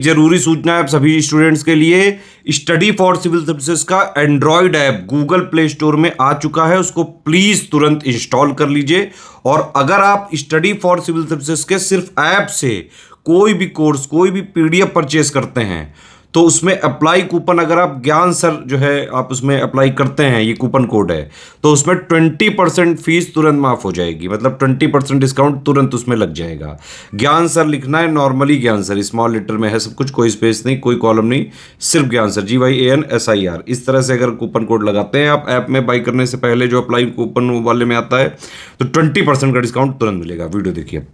जरूरी सूचना है आप सभी स्टूडेंट्स के लिए। स्टडी फॉर सिविल सर्विसेज का Android app Google play store में आ चुका है, उसको प्लीज तुरंत इंस्टॉल कर लीजिए। और अगर आप स्टडी फॉर सिविल सर्विसेज के सिर्फ ऐप से कोई भी कोर्स, कोई भी पीडीएफ परचेस करते हैं तो उसमें अप्लाई कूपन, अगर आप ज्ञान सर जो है आप उसमें अप्लाई करते हैं, ये कूपन कोड है, तो उसमें 20% फीस तुरंत माफ हो जाएगी। मतलब 20% डिस्काउंट तुरंत उसमें लग जाएगा। ज्ञान सर लिखना है, नॉर्मली ज्ञान सर स्मॉल लेटर में है सब कुछ, कोई स्पेस नहीं, कोई कॉलम नहीं, सिर्फ ज्ञान सर, GYANSIR। इस तरह से अगर कूपन कोड लगाते हैं आप ऐप में बाई करने से पहले, जो अप्लाई कूपन वाले में आता है, तो 20% का डिस्काउंट तुरंत मिलेगा। वीडियो देखिए।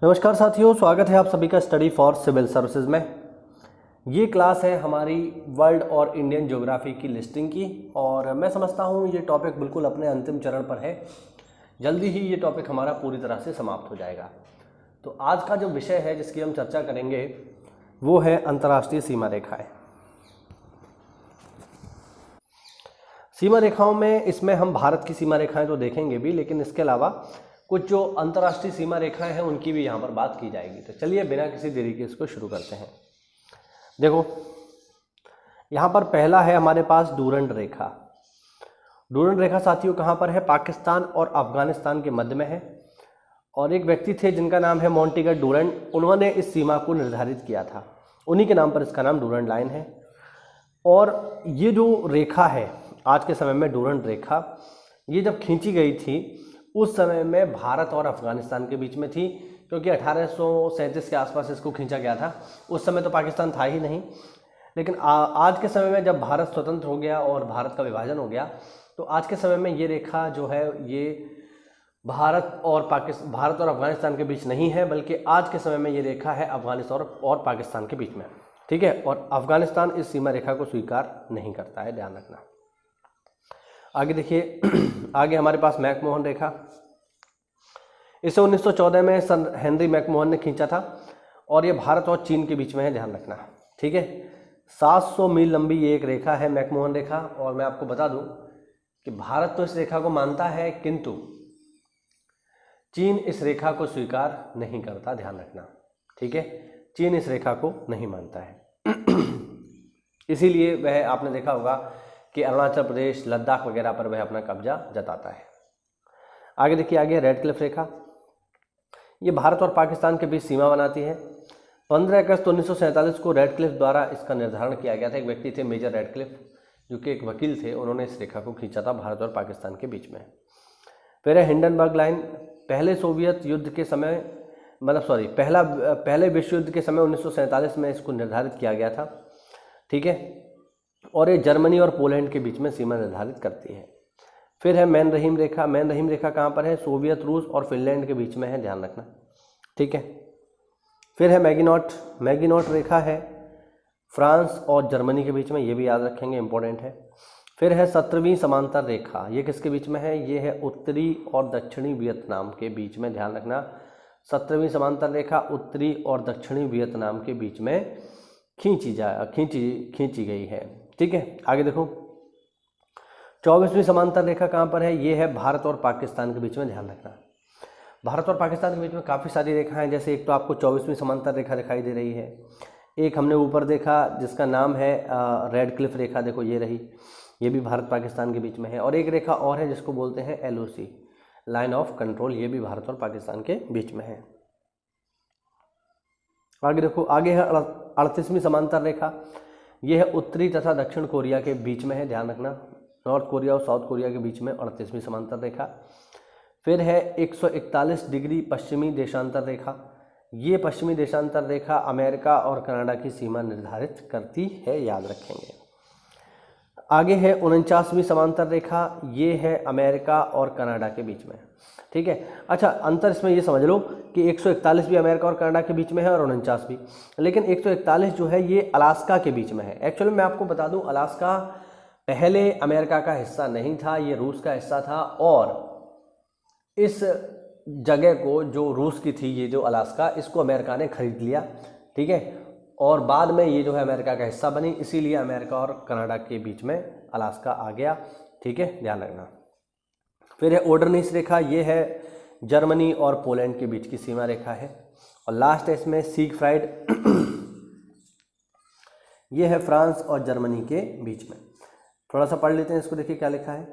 नमस्कार साथियों, स्वागत है आप सभी का स्टडी फॉर सिविल सर्विसेज में। ये क्लास है हमारी वर्ल्ड और इंडियन ज्योग्राफी की लिस्टिंग की, और मैं समझता हूँ ये टॉपिक बिल्कुल अपने अंतिम चरण पर है। जल्दी ही ये टॉपिक हमारा पूरी तरह से समाप्त हो जाएगा। तो आज का जो विषय है जिसकी हम चर्चा करेंगे वो है अंतर्राष्ट्रीय सीमा रेखाएं। सीमा रेखाओं में इसमें हम भारत की सीमा रेखाएं तो देखेंगे भी, लेकिन इसके अलावा कुछ जो अंतर्राष्ट्रीय सीमा रेखाएं हैं उनकी भी यहाँ पर बात की जाएगी। तो चलिए बिना किसी देरी के इसको शुरू करते हैं। देखो, यहाँ पर पहला है हमारे पास डूरंड रेखा। डूरंड रेखा साथियों कहाँ पर है? पाकिस्तान और अफगानिस्तान के मध्य में है। और एक व्यक्ति थे जिनका नाम है मोंटेगर डूरंड, उन्होंने इस सीमा को निर्धारित किया था। उन्हीं के नाम पर इसका नाम डूरंड लाइन है। और ये जो रेखा है आज के समय में, डूरंड रेखा, ये जब खींची गई थी उस समय में भारत और अफगानिस्तान के बीच में थी, क्योंकि 1837 के आसपास इसको खींचा गया था। उस समय तो पाकिस्तान था ही नहीं। लेकिन आज के समय में जब भारत स्वतंत्र हो गया और भारत का विभाजन हो गया, तो आज के समय में ये रेखा जो है ये भारत और अफगानिस्तान के बीच नहीं है, बल्कि आज के समय में ये रेखा है अफगानिस्तान और पाकिस्तान के बीच में। ठीक है, और अफगानिस्तान इस सीमा रेखा को स्वीकार नहीं करता है, ध्यान रखना। आगे देखिए, आगे हमारे पास मैकमोहन रेखा। इसे 1914 में सर हेनरी मैकमोहन ने खींचा था, और ये भारत और चीन के बीच में है, ध्यान रखना। ठीक है, 700 मील लंबी ये एक रेखा है, मैकमोहन रेखा। और मैं आपको बता दूं कि भारत तो इस रेखा को मानता है, किंतु चीन इस रेखा को स्वीकार नहीं करता, ध्यान रखना। ठीक है, चीन इस रेखा को नहीं मानता है। इसीलिए वह, आपने देखा होगा कि अरुणाचल प्रदेश, लद्दाख वगैरह पर वह अपना कब्जा जताता है। आगे देखिए, आगे रेड क्लिफ रेखा। ये भारत और पाकिस्तान के बीच सीमा बनाती है। 15 अगस्त 1947 को रेड क्लिफ द्वारा इसका निर्धारण किया गया था। एक व्यक्ति थे मेजर रेड क्लिफ, जो कि एक वकील थे, उन्होंने इस रेखा को खींचा था भारत और पाकिस्तान के बीच में। फिर है हिंडनबर्ग लाइन। पहले सोवियत युद्ध के समय, पहले विश्व युद्ध के समय 1947 में इसको निर्धारित किया गया था। ठीक है, और ये जर्मनी और पोलैंड के बीच में सीमा निर्धारित करती है। फिर है मैन रहीम रेखा। मैन रहीम रेखा कहाँ पर है? सोवियत, रूस और फिनलैंड के बीच में है, ध्यान रखना। ठीक है, फिर है मैगिनॉट। मैगिनॉट रेखा है फ्रांस और जर्मनी के बीच में, ये भी याद रखेंगे, इंपॉर्टेंट है। फिर है 17वीं समांतर रेखा। ये किसके बीच में है? ये है उत्तरी और दक्षिणी वियतनाम के बीच में, ध्यान रखना। 17वीं समांतर रेखा उत्तरी और दक्षिणी वियतनाम के बीच में खींची गई है। ठीक है, आगे देखो, 24वीं समांतर रेखा कहाँ पर है? ये है भारत और पाकिस्तान के बीच में, ध्यान रखना। भारत और पाकिस्तान के बीच में काफ़ी सारी रेखाएं, जैसे एक तो आपको 24वीं समांतर रेखा दिखाई दे रही है, एक हमने ऊपर देखा जिसका नाम है रेड क्लिफ रेखा, देखो ये रही, ये भी भारत पाकिस्तान के बीच में है। और एक रेखा और है जिसको बोलते हैं LOC, लाइन ऑफ कंट्रोल, ये भी भारत और पाकिस्तान के बीच में है। आगे देखो, आगे है 38वीं समांतर रेखा। ये है उत्तरी तथा दक्षिण कोरिया के बीच में है, ध्यान रखना। नॉर्थ कोरिया और साउथ कोरिया के बीच में 38वीं समांतर रेखा। फिर है 141 डिग्री पश्चिमी देशांतर रेखा। ये पश्चिमी देशांतर रेखा अमेरिका और कनाडा की सीमा निर्धारित करती है, याद रखेंगे। आगे है 49वीं समांतर रेखा। ये है अमेरिका और कनाडा के बीच में। ठीक है, अच्छा, अंतर इसमें ये समझ लो कि 141 भी अमेरिका और कनाडा के बीच में है और 49 भी, लेकिन 141 जो है ये अलास्का के बीच में है। एक्चुअली मैं आपको बता दूं, अलास्का पहले अमेरिका का हिस्सा नहीं था, ये रूस का हिस्सा था। और इस जगह को, जो रूस की थी, ये जो अलास्का, इसको अमेरिका ने खरीद लिया। ठीक है, और बाद में ये जो है अमेरिका का हिस्सा बनी, इसीलिए अमेरिका और कनाडा के बीच में अलास्का आ गया। ठीक है, ध्यान रखना। फिर है ओडरनिस रेखा। ये है जर्मनी और पोलैंड के बीच की सीमा रेखा है। और लास्ट है इसमें सिगफ्राइड ये है फ्रांस और जर्मनी के बीच में। थोड़ा सा पढ़ लेते हैं इसको, देखिए क्या लिखा है।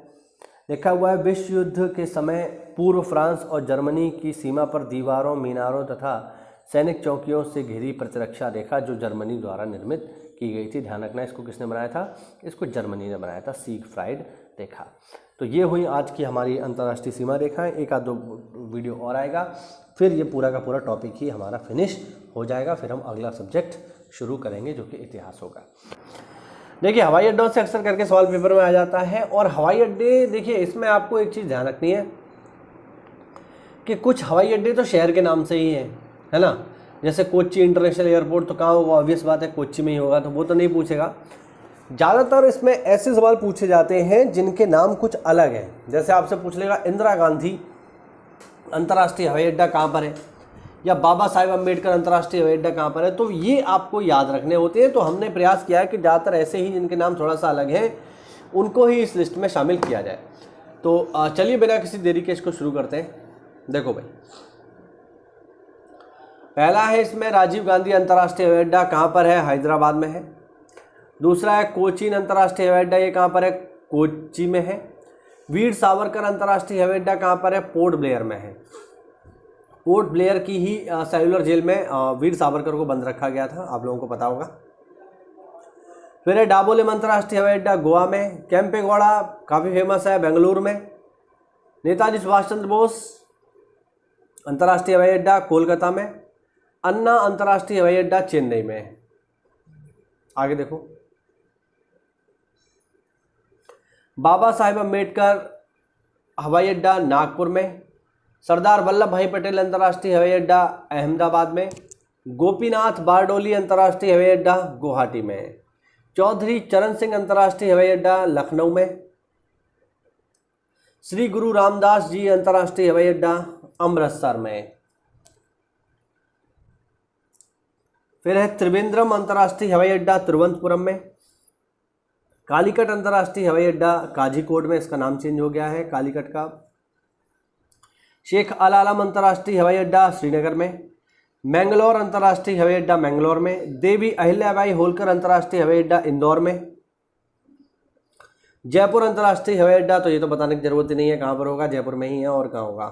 लिखा हुआ है, विश्व युद्ध के समय पूर्व फ्रांस और जर्मनी की सीमा पर दीवारों, मीनारों तथा सैनिक चौकियों से घिरी प्रतिरक्षा रेखा जो जर्मनी द्वारा निर्मित की गई थी। ध्यान रखना, इसको किसने बनाया था? इसको जर्मनी ने बनाया था, सिगफ्राइड रेखा। तो ये हुई आज की हमारी अंतर्राष्ट्रीय सीमा रेखाएं। एक आध दो वीडियो और आएगा, फिर ये पूरा का पूरा टॉपिक ही हमारा फिनिश हो जाएगा। फिर हम अगला सब्जेक्ट शुरू करेंगे जो कि इतिहास होगा। देखिए, हवाई अड्डों से अक्सर करके सवाल पेपर में आ जाता है। और हवाई अड्डे, देखिए इसमें आपको एक चीज़ ध्यान रखनी है कि कुछ हवाई अड्डे तो शहर के नाम से ही हैं, है ना। जैसे कोच्चि इंटरनेशनल एयरपोर्ट तो कहाँ होगा? ऑब्वियस बात है कोच्चि में ही होगा, तो वो तो नहीं पूछेगा। ज़्यादातर इसमें ऐसे सवाल पूछे जाते हैं जिनके नाम कुछ अलग हैं। जैसे आपसे पूछ लेगा इंदिरा गांधी अंतर्राष्ट्रीय हवाई अड्डा कहाँ पर है, या बाबा साहेब अम्बेडकर अंतर्राष्ट्रीय हवाई अड्डा कहाँ पर है, तो ये आपको याद रखने होते हैं। तो हमने प्रयास किया है कि ज़्यादातर ऐसे ही जिनके नाम थोड़ा सा अलग हैं उनको ही इस लिस्ट में शामिल किया जाए। तो चलिए बिना किसी देरी के इसको शुरू करते हैं। देखो भाई, पहला है इसमें राजीव गांधी अंतर्राष्ट्रीय हवाई अड्डा कहाँ पर है? हैदराबाद में है। दूसरा है कोचीन अंतर्राष्ट्रीय हवाई अड्डा, ये कहाँ पर है? कोच्चि में है। वीर सावरकर अंतर्राष्ट्रीय हवाई अड्डा कहाँ पर है? पोर्ट ब्लेयर में है। पोर्ट ब्लेयर की ही सेल्युलर जेल में वीर सावरकर को बंद रखा गया था, आप लोगों को पता होगा। फिर है डाबोलिम अंतर्राष्ट्रीय हवाई अड्डा गोवा में। केम्पेगौड़ा काफ़ी फेमस है, बेंगलुरु में। नेताजी सुभाष चंद्र बोस अंतर्राष्ट्रीय हवाई अड्डा कोलकाता में। अन्ना अंतर्राष्ट्रीय हवाई अड्डा चेन्नई में है। आगे देखो, बाबा साहेब अम्बेडकर हवाई अड्डा नागपुर में। सरदार वल्लभ भाई पटेल अंतर्राष्ट्रीय हवाई अड्डा अहमदाबाद में। गोपीनाथ बारडोली अंतर्राष्ट्रीय हवाई अड्डा गुवाहाटी में। चौधरी चरण सिंह अंतर्राष्ट्रीय हवाई अड्डा लखनऊ में। श्री गुरु रामदास जी अंतर्राष्ट्रीय हवाई अड्डा अमृतसर में। फिर है त्रिवेंद्रम अंतर्राष्ट्रीय हवाई अड्डा तिरुवनंतपुरम में। कालीकट अंतर्राष्ट्रीय हवाई अड्डा काजीकोट में, इसका नाम चेंज हो गया है कालीकट का। शेख अल आलम अंतर्राष्ट्रीय हवाई अड्डा श्रीनगर में। मैंगलोर अंतर्राष्ट्रीय हवाई अड्डा मैंगलोर में। देवी अहिल्याबाई होलकर अंतर्राष्ट्रीय हवाई अड्डा इंदौर में। जयपुर अंतर्राष्ट्रीय हवाई अड्डा, तो ये तो बताने की जरूरत ही नहीं है कहाँ पर होगा, जयपुर में ही है, और कहाँ होगा?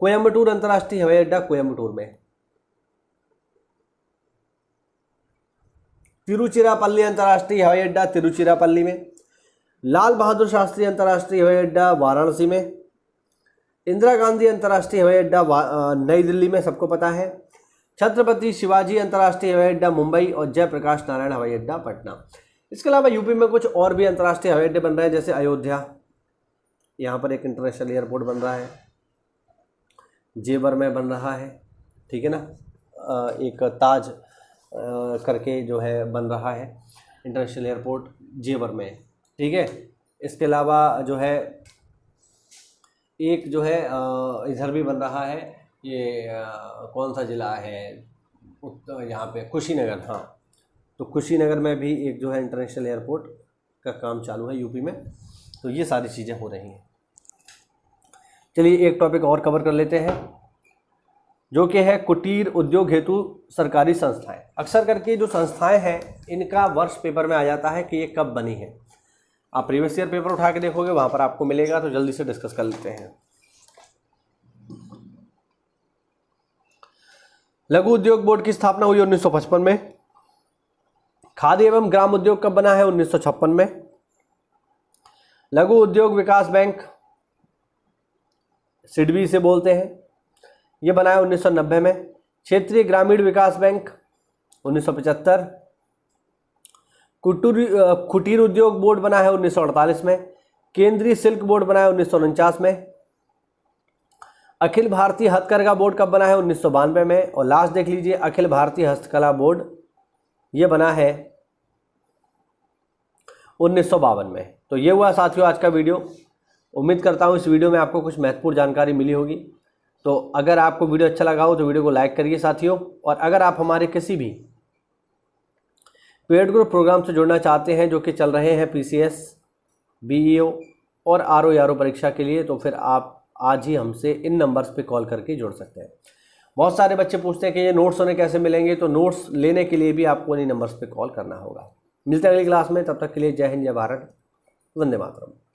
कोयम्बटूर अंतर्राष्ट्रीय हवाई अड्डा कोयम्बटूर में। तिरुचिरापल्ली अंतर्राष्ट्रीय हवाई अड्डा तिरुचिरापल्ली में। लाल बहादुर शास्त्री अंतर्राष्ट्रीय हवाई अड्डा वाराणसी में। इंदिरा गांधी अंतर्राष्ट्रीय हवाई अड्डा नई दिल्ली में, सबको पता है। छत्रपति शिवाजी अंतर्राष्ट्रीय हवाई अड्डा मुंबई। और जयप्रकाश नारायण हवाई अड्डा पटना। इसके अलावा यूपी में कुछ और भी अंतर्राष्ट्रीय हवाई अड्डे बन रहे हैं, जैसे अयोध्या, यहाँ पर एक इंटरनेशनल एयरपोर्ट बन रहा है। जेवर में बन रहा है, ठीक है ना। एक ताज करके जो है बन रहा है इंटरनेशनल एयरपोर्ट जेवर में, ठीक है। इसके अलावा जो है एक जो है इधर भी बन रहा है, ये कौन सा ज़िला है यहाँ पे? कुशीनगर, हाँ। तो कुशीनगर में भी एक जो है इंटरनेशनल एयरपोर्ट का काम चालू है यूपी में। तो ये सारी चीज़ें हो रही हैं। चलिए एक टॉपिक और कवर कर लेते हैं, जो कि है कुटीर उद्योग हेतु सरकारी संस्थाएं। अक्सर करके जो संस्थाएं हैं इनका वर्ष पेपर में आ जाता है कि ये कब बनी है। आप प्रीवियस ईयर पेपर उठा के देखोगे, वहाँ पर आपको मिलेगा। तो जल्दी से डिस्कस कर लेते हैं। लघु उद्योग बोर्ड की स्थापना हुई 1955 में। खादी एवं ग्राम उद्योग कब बना है? 1956 में। लघु उद्योग विकास बैंक, सिडबी से बोलते हैं, ये बना है 1990 में। क्षेत्रीय ग्रामीण विकास बैंक 1975। कुटीर उद्योग बोर्ड बना है 1948 में। केंद्रीय सिल्क बोर्ड बना है 1949 में। अखिल भारतीय हथकरघा बोर्ड कब बना है? 1992 में। और लास्ट देख लीजिए, अखिल भारतीय हस्तकला बोर्ड ये बना है 1952 में। तो ये हुआ साथियों आज का वीडियो। उम्मीद करता हूँ इस वीडियो में आपको कुछ महत्वपूर्ण जानकारी मिली होगी। तो अगर आपको वीडियो अच्छा लगा हो तो वीडियो को लाइक करिए साथियों। और अगर आप हमारे किसी भी पेड ग्रुप प्रोग्राम से जुड़ना चाहते हैं जो कि चल रहे हैं PCS, BEO और RO परीक्षा के लिए, तो फिर आप आज ही हमसे इन नंबर्स पे कॉल करके जुड़ सकते हैं। बहुत सारे बच्चे पूछते हैं कि ये नोट्स उन्हें कैसे मिलेंगे, तो नोट्स लेने के लिए भी आपको इन्हीं नंबर्स पे कॉल करना होगा। मिलते हैं अगली क्लास में, तब तक के लिए जय हिंद, जय भारत, वंदे मातरम।